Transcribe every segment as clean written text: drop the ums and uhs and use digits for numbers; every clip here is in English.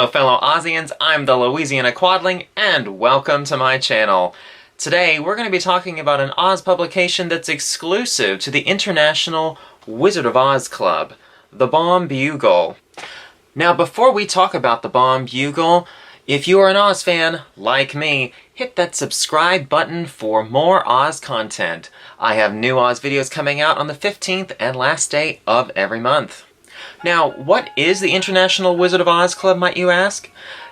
fellow Aussians, I'm the Louisiana Quadling, and welcome to my channel. Today, we're going to be talking about an Oz publication that's exclusive to the International Wizard of Oz Club, the Baum Bugle. Now, before we talk about the Baum Bugle, if you are an Oz fan, like me, hit that subscribe button for more Oz content. I have new Oz videos coming out on the 15th and last day of every month. Now, what is the International Wizard of Oz Club, might you ask?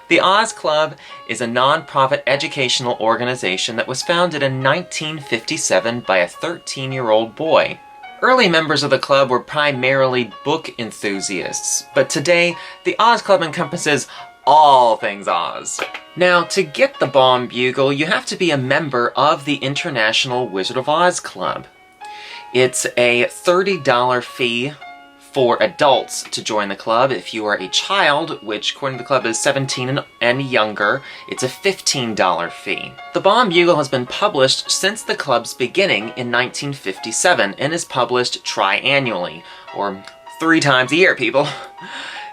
The Oz Club is a non-profit educational organization that was founded in 1957 by a 13-year-old boy. Early members of the club were primarily book enthusiasts, but today, the Oz Club encompasses all things Oz. Now, to get the Baum Bugle, you have to be a member of the International Wizard of Oz Club. It's a $30 fee for adults to join the club. If you are a child, which according to the club is 17 and younger, it's a $15 fee. The Baum Bugle has been published since the club's beginning in 1957 and is published tri-annually, or 3 times a year, people,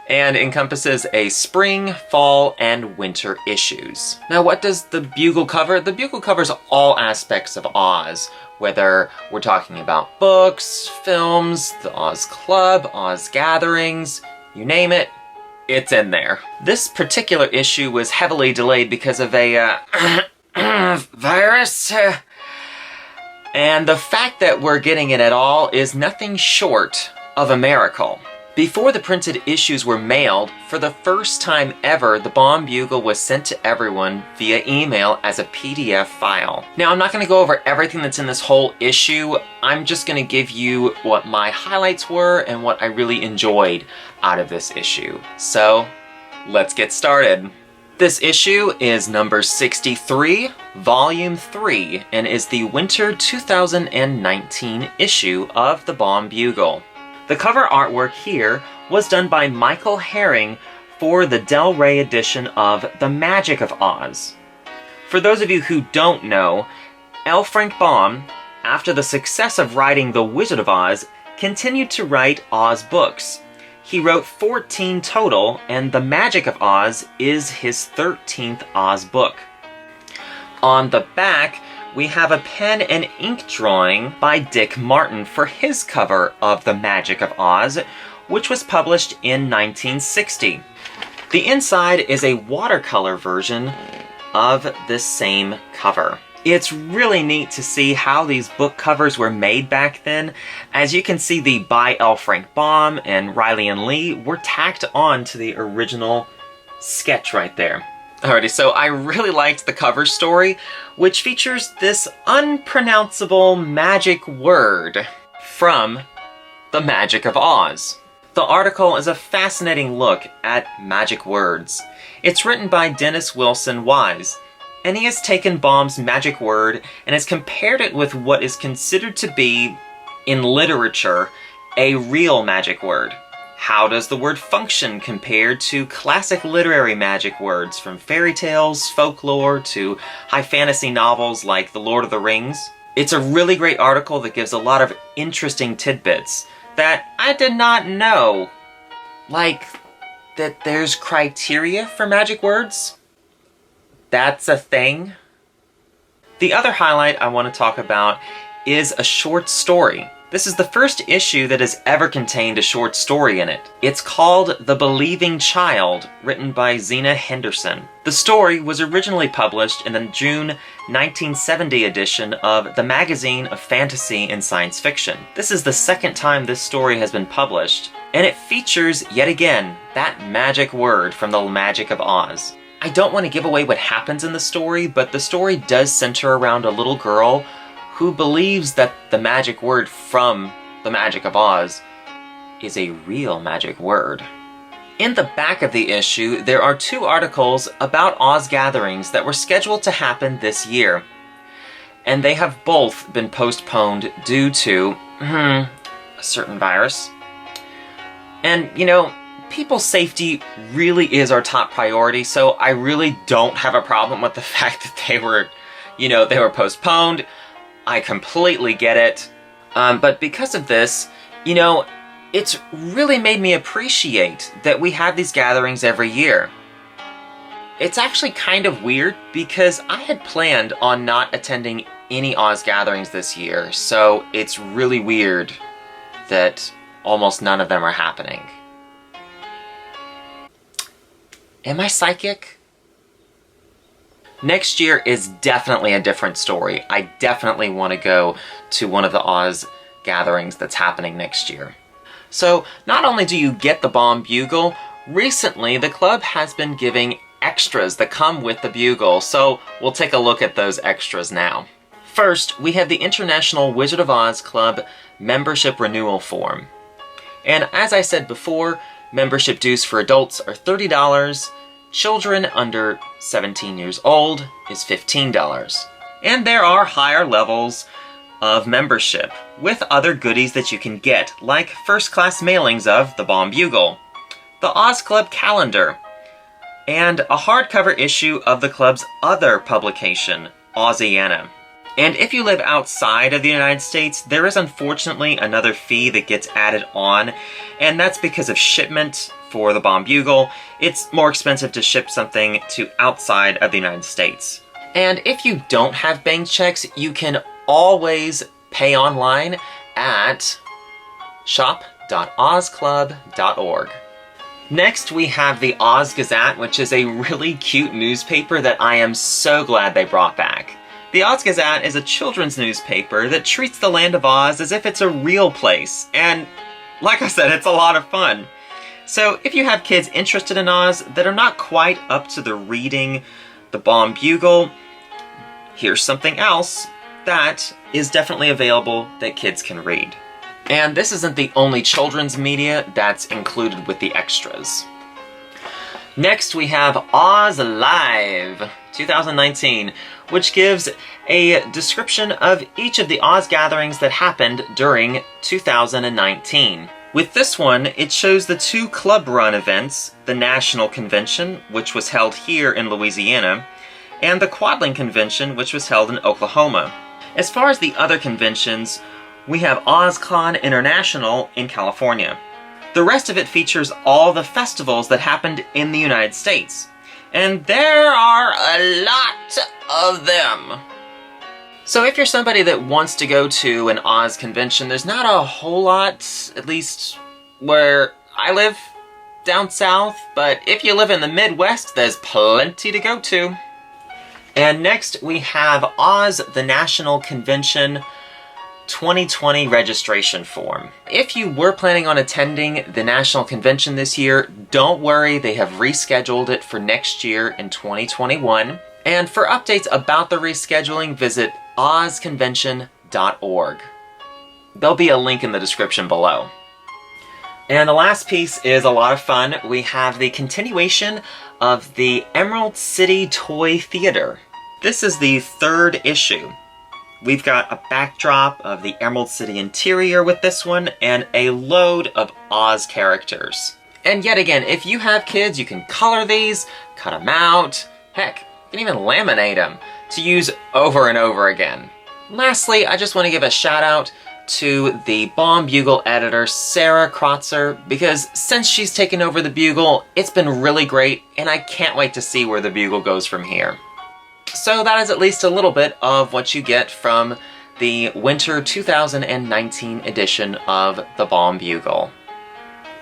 and encompasses a spring, fall, and winter issues. Now, what does the Bugle cover? The Bugle covers all aspects of Oz, whether we're talking about books, films, the Oz Club, Oz gatherings, you name it, it's in there. This particular issue was heavily delayed because of a virus, and the fact that we're getting it at all is nothing short of a miracle. Before the printed issues were mailed, for the first time ever, the Baum Bugle was sent to everyone via email as a PDF file. Now, I'm not going to go over everything that's in this whole issue. I'm just going to give you what my highlights were and what I really enjoyed out of this issue. So, let's get started. This issue is number 63, volume 3, and is the winter 2019 issue of the Baum Bugle. The cover artwork here was done by Michael Herring for the Del Rey edition of The Magic of Oz. For those of you who don't know, L. Frank Baum, after the success of writing The Wizard of Oz, continued to write Oz books. He wrote 14 total, and The Magic of Oz is his 13th Oz book. On the back, we have a pen and ink drawing by Dick Martin for his cover of The Magic of Oz, which was published in 1960. The inside is a watercolor version of this same cover. It's really neat to see how these book covers were made back then. As you can see, the by L. Frank Baum and Riley and Lee were tacked on to the original sketch right there. Alrighty, so I really liked the cover story, which features this unpronounceable magic word from The Magic of Oz. The article is a fascinating look at magic words. It's written by Dennis Wilson Wise, and he has taken Baum's magic word and has compared it with what is considered to be, in literature, a real magic word. How does the word function compare to classic literary magic words, from fairy tales, folklore, to high fantasy novels like The Lord of the Rings? It's a really great article that gives a lot of interesting tidbits that I did not know. Like, that there's criteria for magic words? That's a thing? The other highlight I want to talk about is a short story. This is the first issue that has ever contained a short story in it. It's called The Believing Child, written by Zena Henderson. The story was originally published in the June 1970 edition of the Magazine of Fantasy and Science Fiction. This is the second time this story has been published, and it features, yet again, that magic word from The Magic of Oz. I don't want to give away what happens in the story, but the story does center around a little girl who believes that the magic word from The Magic of Oz is a real magic word. In the back of the issue, there are 2 articles about Oz gatherings that were scheduled to happen this year, and they have both been postponed due to, a certain virus. And, you know, people's safety really is our top priority, so I really don't have a problem with the fact that they were postponed. I completely get it. But because of this, you it's really made me appreciate that we have these gatherings every year. it's actually kind of weird because I had planned on not attending any Oz gatherings this year, so it's really weird that almost none of them are happening. Am I psychic? Next year is definitely a different story. I definitely want to go to one of the Oz gatherings that's happening next year. So not only do you get the Baum Bugle, recently the club has been giving extras that come with the bugle, so we'll take a look at those extras now. First, we have the International Wizard of Oz Club membership renewal form. And as I said before, membership dues for adults are $30, children under 17 years old is $15. And there are higher levels of membership with other goodies that you can get, like first-class mailings of the Baum Bugle, the Oz Club calendar, and a hardcover issue of the club's other publication, Oziana. And if you live outside of the United States, there is unfortunately another fee that gets added on, and that's because of shipment for the Baum Bugle. It's more expensive to ship something to outside of the United States. And if you don't have bank checks, you can always pay online at shop.ozclub.org. Next, we have the Oz Gazette, which is a really cute newspaper that I am so glad they brought back. The Oz Gazette is a children's newspaper that treats the Land of Oz as if it's a real place, and like I said, it's a lot of fun. So if you have kids interested in Oz that are not quite up to the reading the Baum Bugle, here's something else that is definitely available that kids can read. And this isn't the only children's media that's included with the extras. Next, we have Oz Live 2019, which gives a description of each of the Oz gatherings that happened during 2019. With this one, it shows the two club-run events, the National Convention, which was held here in Louisiana, and the Quadling Convention, which was held in Oklahoma. As far as the other conventions, we have OzCon International in California. The rest of it features all the festivals that happened in the United States. And there are a lot of them. So if you're somebody that wants to go to an Oz convention, there's not a whole lot, at least where I live down south, but if you live in the Midwest, there's plenty to go to. And next we have Oz the National Convention 2020 registration form. If you were planning on attending the National Convention this year, don't worry, they have rescheduled it for next year in 2021. And for updates about the rescheduling, visit ozconvention.org. There'll be a link in the description below. And the last piece is a lot of fun. We have the continuation of the Emerald City Toy Theater. This is the third issue. We've got a backdrop of the Emerald City interior with this one, and a load of Oz characters. And yet again, if you have kids, you can color these, cut them out, heck, you can even laminate them to use over and over again. Lastly, I just want to give a shout out to the Baum Bugle editor, Sarah Krotzer, because since she's taken over the Bugle, it's been really great, and I can't wait to see where the Bugle goes from here. So that is at least a little bit of what you get from the Winter 2019 edition of the Baum Bugle.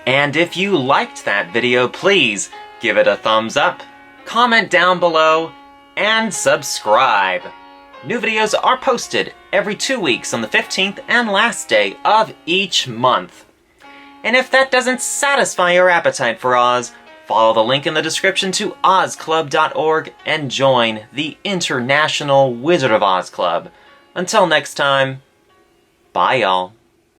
And if you liked that video, please give it a thumbs up, comment down below, and subscribe. New videos are posted every 2 weeks on the 15th and last day of each month. And if that doesn't satisfy your appetite for Oz, follow the link in the description to ozclub.org and join the International Wizard of Oz Club. Until next time, bye y'all.